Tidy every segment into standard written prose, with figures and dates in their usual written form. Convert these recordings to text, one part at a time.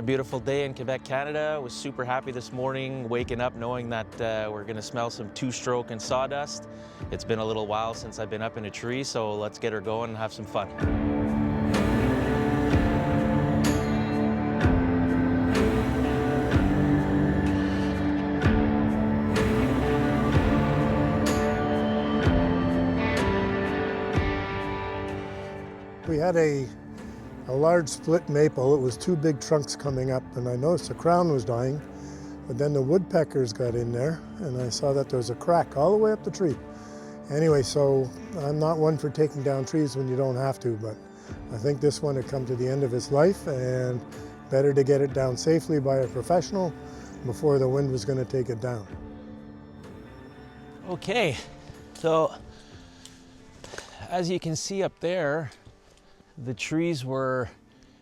beautiful day in Quebec, Canada. Was super happy this morning, waking up knowing that we're gonna smell some two-stroke and sawdust. It's been a little while since I've been up in a tree, so let's get her going and have some fun. We had a large split maple. It was two big trunks coming up, and I noticed the crown was dying, but then the woodpeckers got in there, and I saw that there was a crack all the way up the tree. Anyway, so I'm not one for taking down trees when you don't have to, but I think this one had come to the end of its life, and better to get it down safely by a professional before the wind was going to take it down. Okay, so as you can see up there, the trees were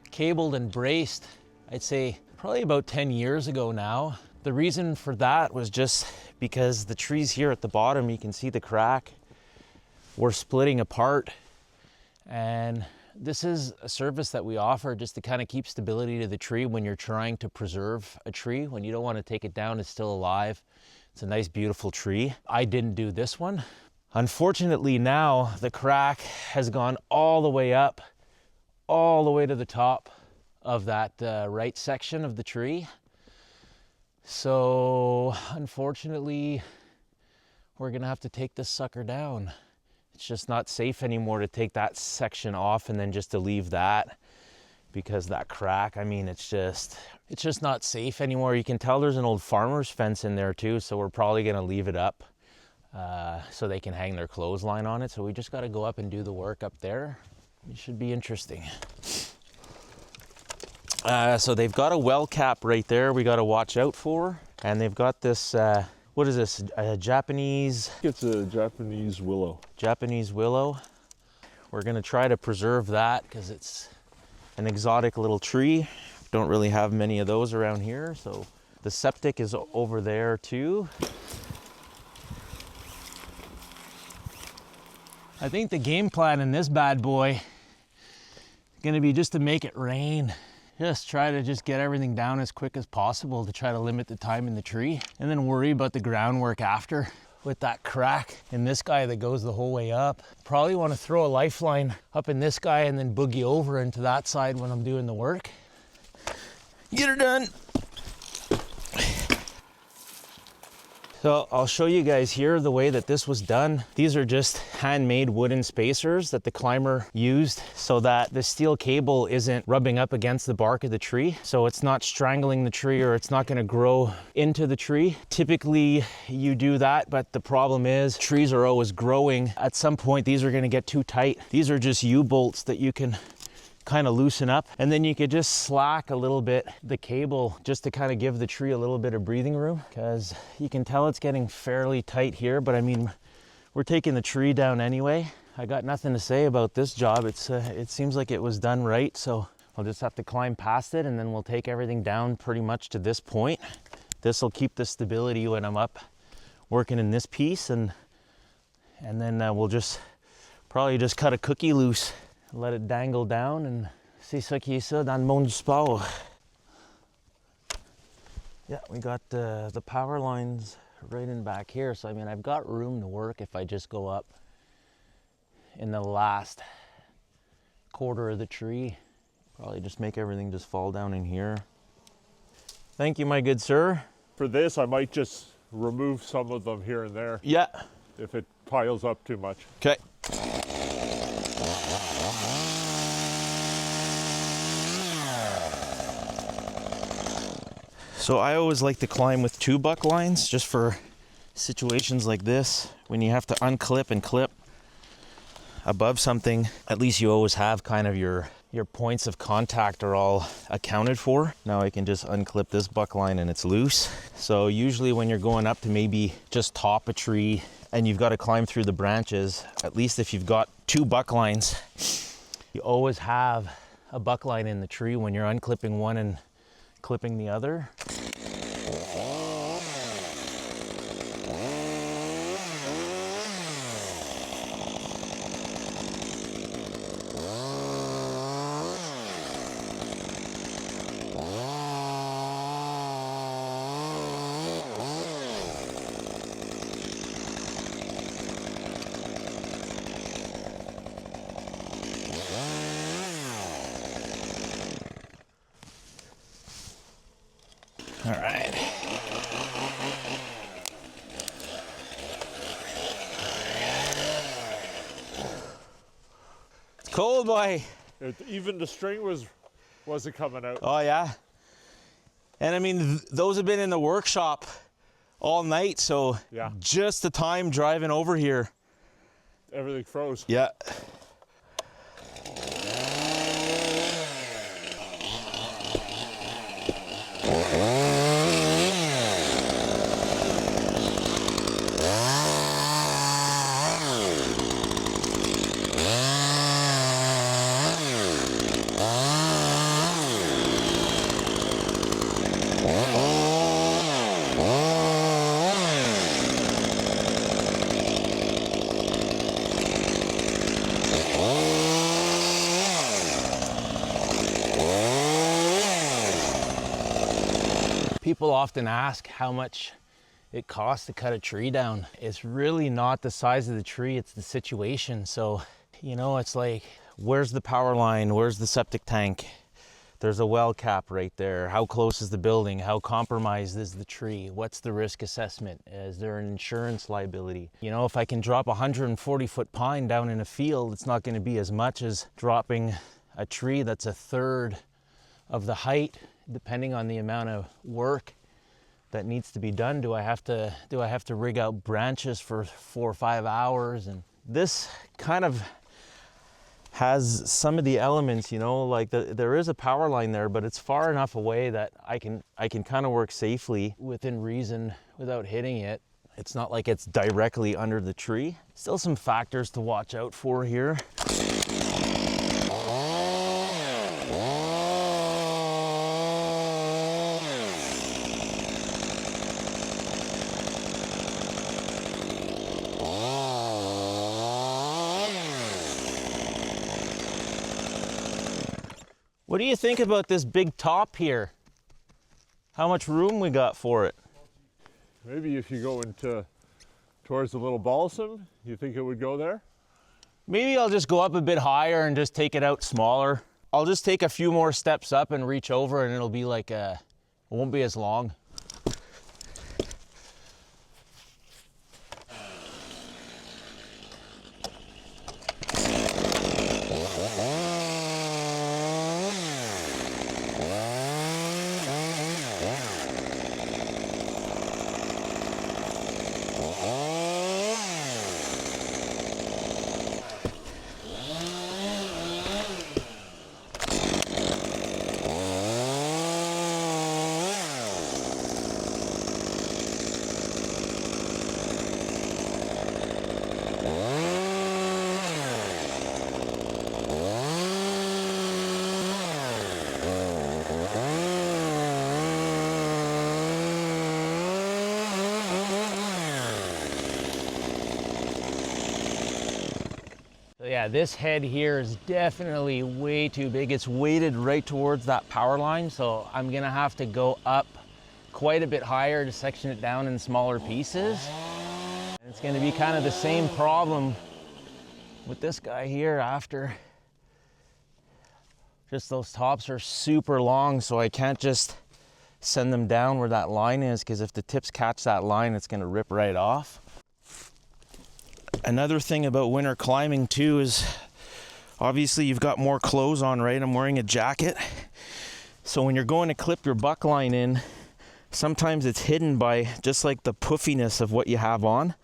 cabled and braced, I'd say probably about 10 years ago now. The reason for that was just because the trees here at the bottom, you can see the crack, were splitting apart. And this is a service that we offer just to kind of keep stability to the tree when you're trying to preserve a tree. When you don't want to take it down, it's still alive. It's a nice, beautiful tree. I didn't do this one. Unfortunately now, the crack has gone all the way up, all the way to the top of that right section of the tree. So unfortunately, we're gonna have to take this sucker down. It's just not safe anymore to take that section off and then just to leave that, because that crack, I mean, it's just not safe anymore. You can tell there's an old farmer's fence in there too, so we're probably gonna leave it up so they can hang their clothesline on it. So we just gotta go up and do the work up there. It should be interesting. So they've got a well cap right there we got to watch out for. And they've got this, what is this, a Japanese? It's a Japanese willow. Japanese willow. We're going to try to preserve that because it's an exotic little tree. Don't really have many of those around here. So the septic is over there too. I think the game plan in this bad boy is going to be just to make it rain. Just try to just get everything down as quick as possible to try to limit the time in the tree, and then worry about the groundwork after. With that crack in this guy that goes the whole way up, probably want to throw a lifeline up in this guy and then boogie over into that side when I'm doing the work. Get her done. So I'll show you guys here the way that this was done. These are just handmade wooden spacers that the climber used so that the steel cable isn't rubbing up against the bark of the tree. So it's not strangling the tree, or it's not gonna grow into the tree. Typically you do that, but the problem is trees are always growing. At some point, these are gonna get too tight. These are just U-bolts that you can kind of loosen up, and then you could just slack a little bit the cable just to kind of give the tree a little bit of breathing room, because you can tell it's getting fairly tight here, but I mean, we're taking the tree down anyway. I got nothing to say about this job. It seems like it was done right, so I'll just have to climb past it, and then we'll take everything down pretty much to this point. This will keep the stability when I'm up working in this piece, and then we'll just probably just cut a cookie loose, let it dangle down, and c'est ça qui est ça dans le monde du sport. Yeah, we got the power lines right in back here. So I mean, I've got room to work if I just go up in the last quarter of the tree. Probably just make everything just fall down in here. Thank you, my good sir. For this, I might just remove some of them here and there. Yeah. If it piles up too much. Okay. So I always like to climb with 2 buck lines, just for situations like this, when you have to unclip and clip above something. At least you always have kind of your points of contact are all accounted for. Now I can just unclip this buck line and it's loose. So usually when you're going up to maybe just top a tree and you've got to climb through the branches, at least if you've got 2 buck lines, you always have a buck line in the tree when you're unclipping one and clipping the other. All right. It's cold, boy. Even the string wasn't coming out. Oh yeah. And I mean, those have been in the workshop all night, so Yeah. just the time driving over here. Everything froze. Yeah. People often ask how much it costs to cut a tree down. It's really not the size of the tree, it's the situation. So, you know, it's like, where's the power line? Where's the septic tank? There's a well cap right there. How close is the building? How compromised is the tree? What's the risk assessment? Is there an insurance liability? You know, if I can drop a 140-foot pine down in a field, it's not going to be as much as dropping a tree that's a third of the height, depending on the amount of work that needs to be done. Do I have to rig out branches for 4 or 5 hours? And this kind of has some of the elements, you know, like there is a power line there, but it's far enough away that I can kind of work safely within reason without hitting it. It's not like it's directly under the tree. Still some factors to watch out for here. What do you think about this big top here? How much room we got for it? Maybe if you go towards the little balsam, you think it would go there? Maybe I'll just go up a bit higher and just take it out smaller. I'll just take a few more steps up and reach over, and it'll be like it won't be as long. Yeah, this head here is definitely way too big. It's weighted right towards that power line, so I'm gonna have to go up quite a bit higher to section it down in smaller pieces. And it's gonna be kind of the same problem with this guy here after. Just those tops are super long, so I can't just send them down where that line is, because if the tips catch that line, it's gonna rip right off. Another thing about winter climbing too is obviously you've got more clothes on, right? I'm wearing a jacket. So when you're going to clip your buck line in, sometimes it's hidden by just like the puffiness of what you have on.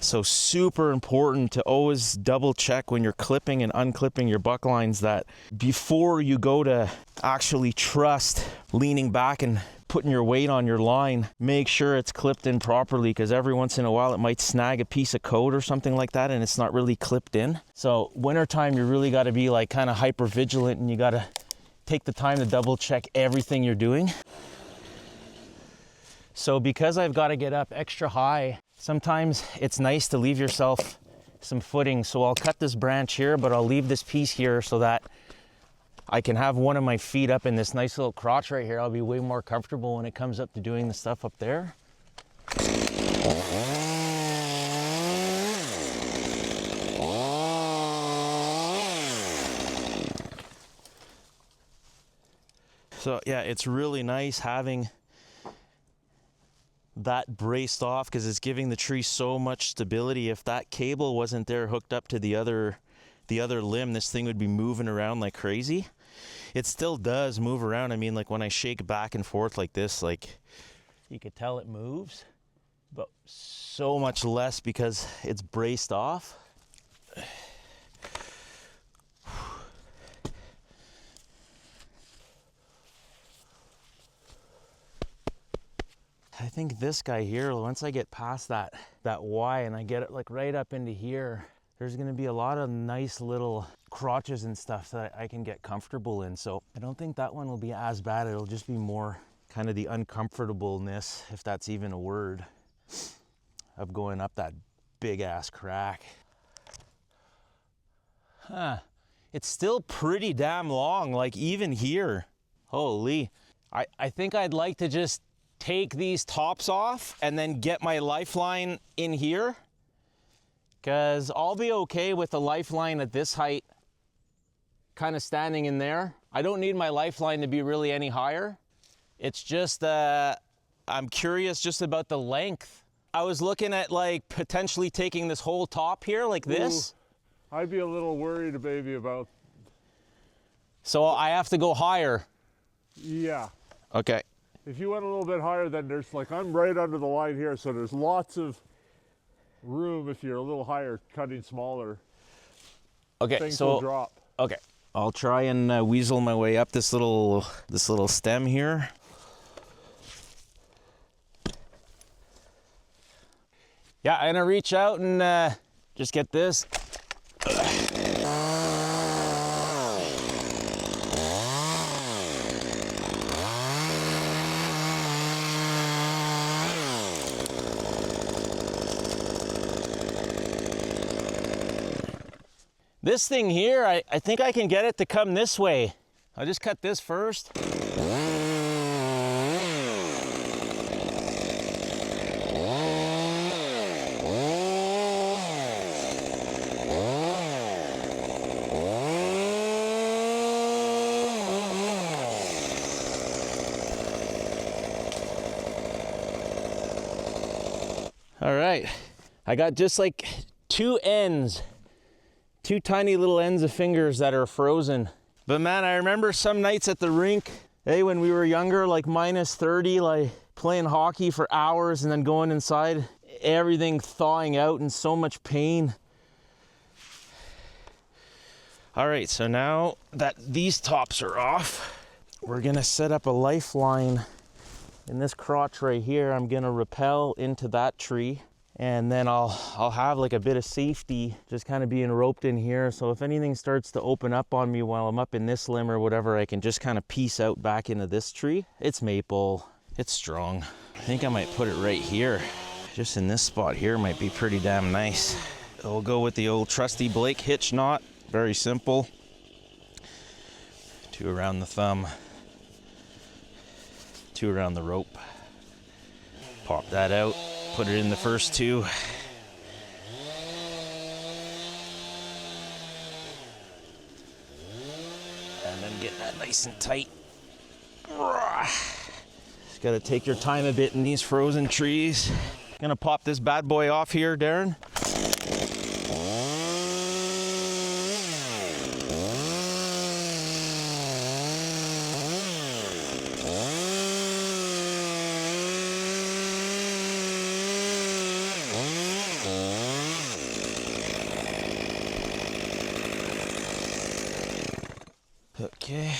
So super important to always double check when you're clipping and unclipping your buck lines that before you go to actually trust leaning back and putting your weight on your line, make sure it's clipped in properly, because every once in a while it might snag a piece of coat or something like that and it's not really clipped in. So wintertime, you really got to be like kind of hyper vigilant, and you got to take the time to double check everything you're doing. So because I've got to get up extra high, sometimes it's nice to leave yourself some footing. So I'll cut this branch here, but I'll leave this piece here so that I can have one of my feet up in this nice little crotch right here. I'll be way more comfortable when it comes up to doing the stuff up there. So yeah, it's really nice having that braced off because it's giving the tree so much stability. If that cable wasn't there hooked up to the other limb, this thing would be moving around like crazy. It still does move around. I mean, like when I shake back and forth like this, like you could tell it moves, but so much less because it's braced off. I think this guy here, once I get past that Y and I get it like right up into here, there's gonna be a lot of nice little crotches and stuff that I can get comfortable in. So I don't think that one will be as bad. It'll just be more kind of the uncomfortableness, if that's even a word, of going up that big ass crack. Huh. It's still pretty damn long, like even here. Holy. I think I'd like to just take these tops off and then get my lifeline in here, because I'll be okay with the lifeline at this height kind of standing in there. I don't need my lifeline to be really any higher. It's just I'm curious just about the length. I was looking at like potentially taking this whole top here like this. Ooh, I'd be a little worried maybe about. So I have to go higher. Yeah. Okay. If you went a little bit higher, then there's like, I'm right under the line here, so there's lots of room if you're a little higher, cutting smaller. Okay, Things so will drop. okay, I'll try and weasel my way up this little stem here. Yeah, I'm gonna reach out and just get this. This thing here, I think I can get it to come this way. I'll just cut this first. All right, I got just like two tiny little ends of fingers that are frozen. But man, I remember some nights at the rink, hey, when we were younger, like -30, like playing hockey for hours and then going inside, everything thawing out and so much pain. All right, so now that these tops are off, we're gonna set up a lifeline in this crotch right here. I'm gonna rappel into that tree, and then I'll have like a bit of safety just kind of being roped in here. So if anything starts to open up on me while I'm up in this limb or whatever, I can just kind of piece out back into this tree. It's maple, it's strong. I think I might put it right here. Just in this spot here might be pretty damn nice. We'll go with the old trusty Blake hitch knot. Very simple. 2 around the thumb, 2 around the rope. Pop that out. Put it in the first 2. And then get that nice and tight. Just gotta take your time a bit in these frozen trees. Gonna pop this bad boy off here, Darren. Okay.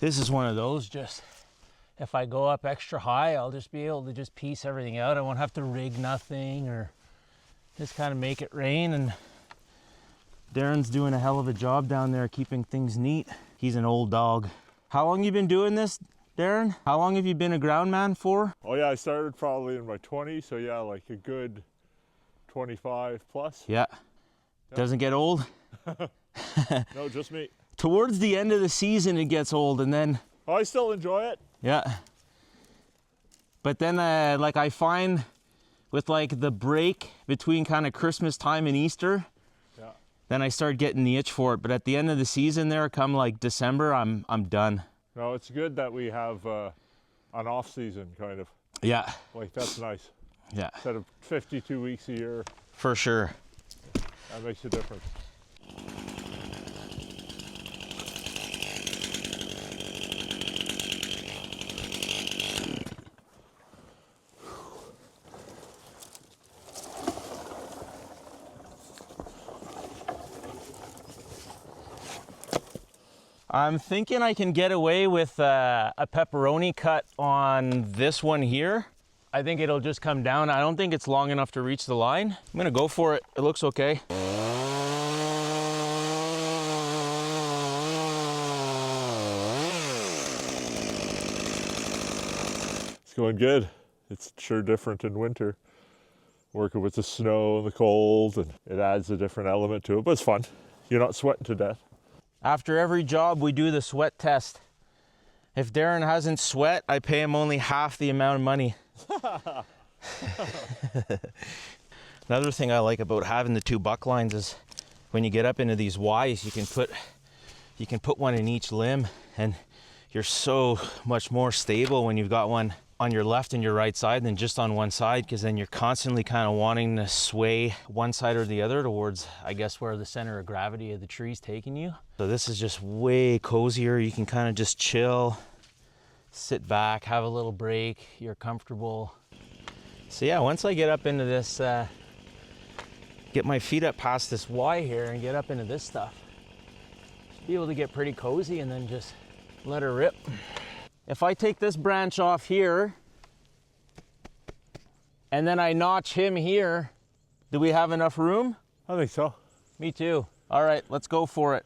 This is one of those, just if I go up extra high, I'll just be able to just piece everything out. I won't have to rig nothing or just kind of make it rain. And Darren's doing a hell of a job down there keeping things neat. He's an old dog. How long you been doing this, Darren? How long have you been a ground man for? Oh yeah, I started probably in my 20s, so yeah, like a good 25 plus. Yeah. Doesn't get old? No, just me. Towards the end of the season, it gets old, and then... Oh, I still enjoy it. Yeah. But then, like, I find with, like, the break between kind of Christmas time and Easter, Yeah. then I start getting the itch for it. But at the end of the season there, come, like, December, I'm done. No, it's good that we have an off season, kind of. Yeah. Like, that's nice. Yeah. Instead of 52 weeks a year, For sure. that makes a difference. I'm thinking I can get away with a pepperoni cut on this one here. I think it'll just come down. I don't think it's long enough to reach the line. I'm gonna go for it. It looks okay. It's going good. It's sure different in winter. Working with the snow and the cold, and it adds a different element to it, but it's fun. You're not sweating to death. After every job, we do the sweat test. If Darren hasn't sweat, I pay him only half the amount of money. Another thing I like about having the two buck lines is when you get up into these Ys, you can put one in each limb, and you're so much more stable when you've got one on your left and your right side than just on one side, because then you're constantly kind of wanting to sway one side or the other towards, I guess, where the center of gravity of the tree's taking you. So this is just way cozier. You can kind of just chill, sit back, have a little break, you're comfortable. So yeah, once I get up into this, get my feet up past this Y here and get up into this stuff, should be able to get pretty cozy and then just let her rip. If I take this branch off here and then I notch him here, do we have enough room? I think so. Me too. All right, let's go for it.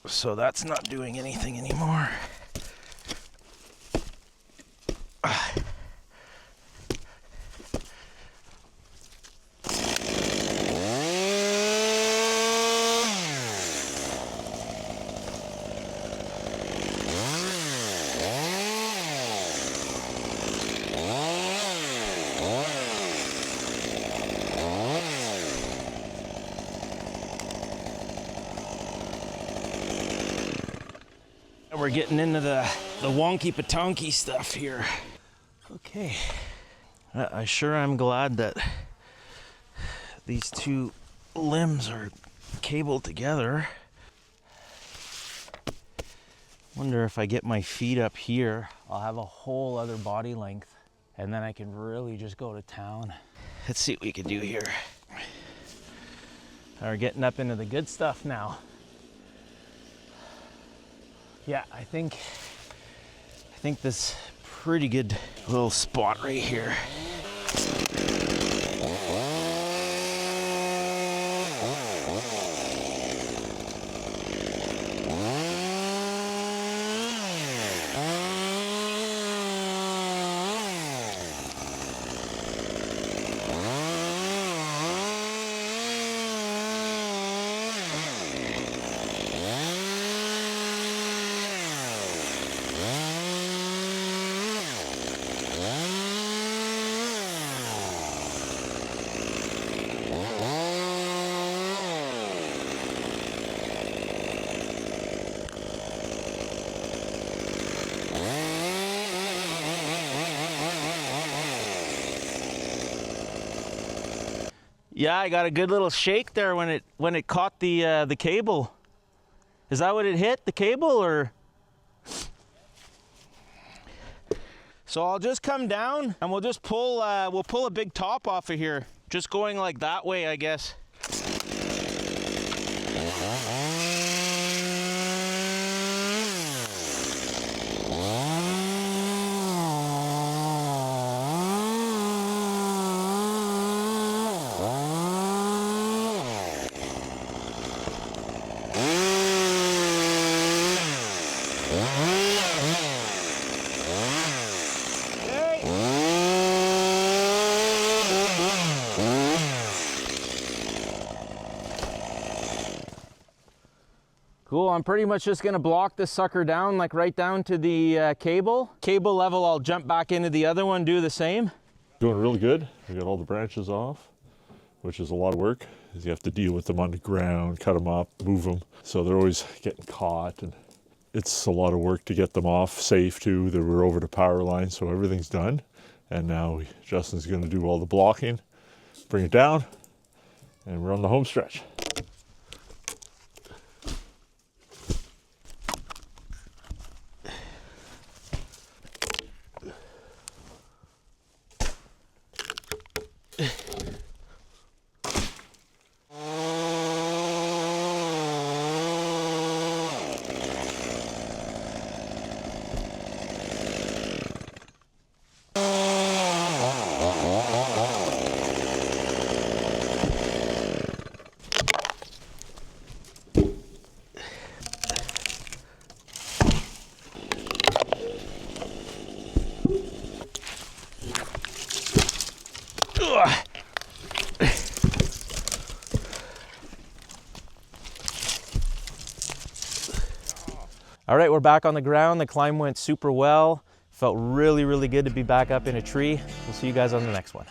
So that's not doing anything anymore. We're getting into the wonky patonky stuff here. Okay. I sure am glad that these two limbs are cabled together. Wonder if I get my feet up here, I'll have a whole other body length, and then I can really just go to town. Let's see what we can do here. We're getting up into the good stuff now. Yeah, I think this pretty good little spot right here. Yeah, I got a good little shake there when it caught the cable. Is that what it hit, the cable, or? So I'll just come down and we'll just pull we'll pull a big top off of here. Just going like that way, I guess. Cool, I'm pretty much just gonna block this sucker down, like right down to the cable. Cable level, I'll jump back into the other one, do the same. Doing really good. We got all the branches off, which is a lot of work, because you have to deal with them on the ground, cut them up, move them. So they're always getting caught, and it's a lot of work to get them off safe too. They were over the power line, so everything's done. And now Justin's gonna do all the blocking, bring it down, and we're on the home stretch. All right, we're back on the ground. The climb went super well. Felt really, really good to be back up in a tree. We'll see you guys on the next one.